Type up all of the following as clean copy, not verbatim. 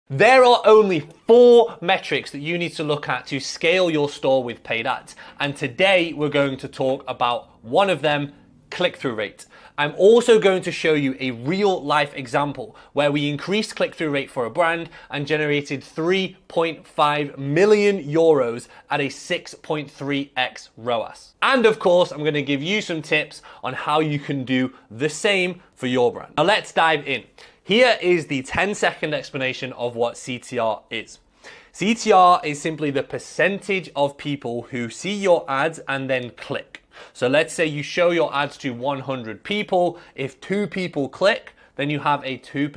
There are only 4 metrics that you need to look at to scale your store with paid ads. And today we're going to talk about one of them, click-through rate. I'm also going to show you a real life example where we increased click-through rate for a brand and generated 3.5 million euros at a 6.3x ROAS. And of course, I'm going to give you some tips on how you can do the same for your brand. Now let's dive in. Here is the 10-second explanation of what CTR is. CTR is simply the percentage of people who see your ads and then click. So let's say you show your ads to 100 people. If 2 people click, then you have a 2%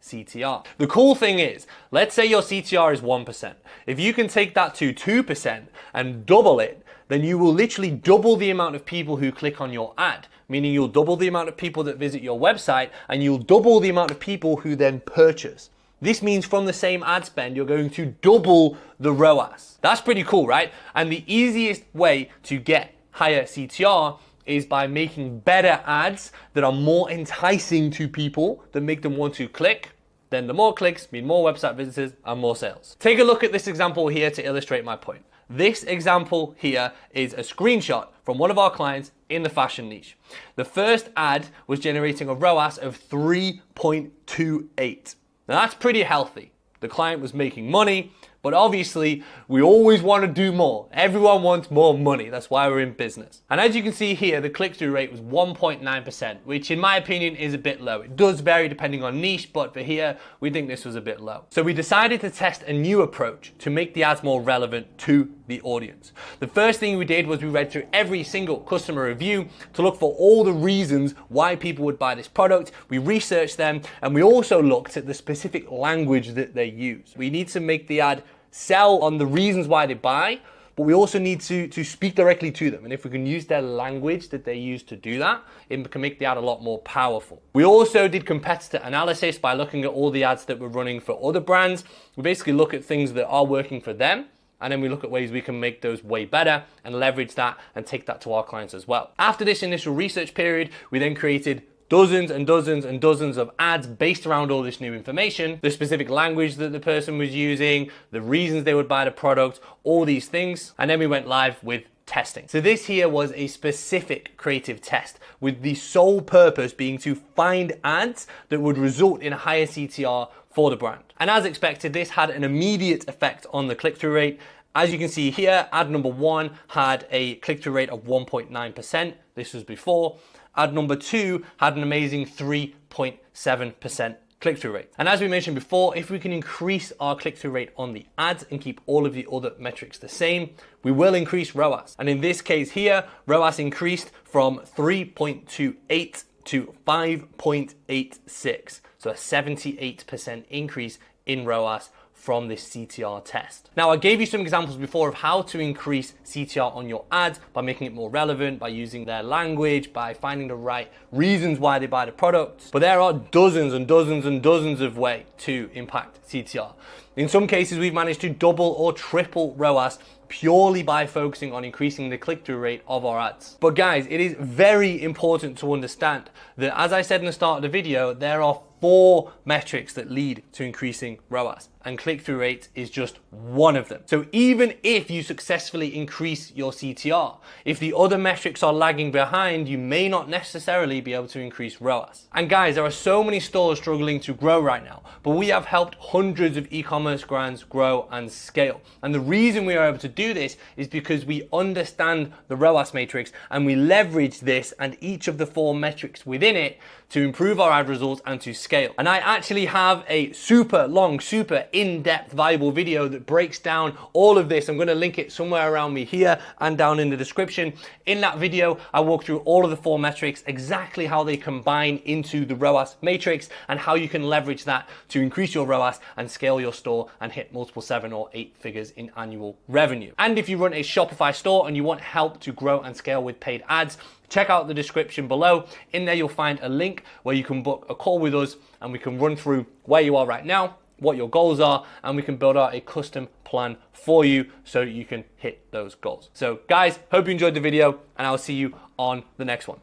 CTR. The cool thing is, let's say your CTR is 1%. If you can take that to 2% and double it, then you will literally double the amount of people who click on your ad, meaning you'll double the amount of people that visit your website and you'll double the amount of people who then purchase. This means from the same ad spend, you're going to double the ROAS. That's pretty cool, right? And the easiest way to get higher CTR is by making better ads that are more enticing to people, that make them want to click. Then the more clicks mean more website visitors and more sales. Take a look at this example here to illustrate my point. This example here is a screenshot from one of our clients in the fashion niche. The first ad was generating a ROAS of 3.28. Now that's pretty healthy. The client was making money, but obviously we always want to do more. Everyone wants more money. That's why we're in business. And as you can see here, the click-through rate was 1.9%, which in my opinion is a bit low. It does vary depending on niche, but for here, we think this was a bit low. So we decided to test a new approach to make the ads more relevant to the audience. The first thing we did was we read through every single customer review to look for all the reasons why people would buy this product. We researched them, and we also looked at the specific language that they use. We need to make the ad sell on the reasons why they buy, but we also need to speak directly to them. And if we can use their language that they use to do that, it can make the ad a lot more powerful. We also did competitor analysis by looking at all the ads that we're running for other brands. We basically look at things that are working for them, and then we look at ways we can make those way better and leverage that and take that to our clients as well. After this initial research period, we then created dozens and dozens and dozens of ads based around all this new information, the specific language that the person was using, the reasons they would buy the product, all these things. And then we went live with testing. So this here was a specific creative test with the sole purpose being to find ads that would result in a higher CTR for the brand. And as expected, this had an immediate effect on the click-through rate. As you can see here, ad number 1 had a click-through rate of 1.9%. This was before. Ad number 2 had an amazing 3.7% click-through rate. And as we mentioned before, if we can increase our click-through rate on the ads and keep all of the other metrics the same, we will increase ROAS. And in this case here, ROAS increased from 3.28 to 5.86. So a 78% increase in ROAS from this CTR test. Now, I gave you some examples before of how to increase CTR on your ads by making it more relevant, by using their language, by finding the right reasons why they buy the product. But there are dozens and dozens and dozens of ways to impact CTR. In some cases, we've managed to double or triple ROAS purely by focusing on increasing the click-through rate of our ads. But guys, it is very important to understand that, as I said in the start of the video, there are 4 metrics that lead to increasing ROAS, and click-through rate is just one of them. So even if you successfully increase your CTR, if the other metrics are lagging behind, you may not necessarily be able to increase ROAS. And guys, there are so many stores struggling to grow right now, but we have helped hundreds of e-commerce brands grow and scale. And the reason we are able to do this is because we understand the ROAS matrix and we leverage this and each of the 4 metrics within it to improve our ad results and to scale. And I actually have a super long, super in-depth, valuable video that breaks down all of this. I'm going to link it somewhere around me here and down in the description. In that video, I walk through all of the 4 metrics, exactly how they combine into the ROAS matrix and how you can leverage that to increase your ROAS and scale your store and hit multiple 7 or 8 figures in annual revenue. And if you run a Shopify store and you want help to grow and scale with paid ads, check out the description below. In there, you'll find a link where you can book a call with us and we can run through where you are right now, what your goals are, and we can build out a custom plan for you so you can hit those goals. So guys, hope you enjoyed the video and I'll see you on the next one.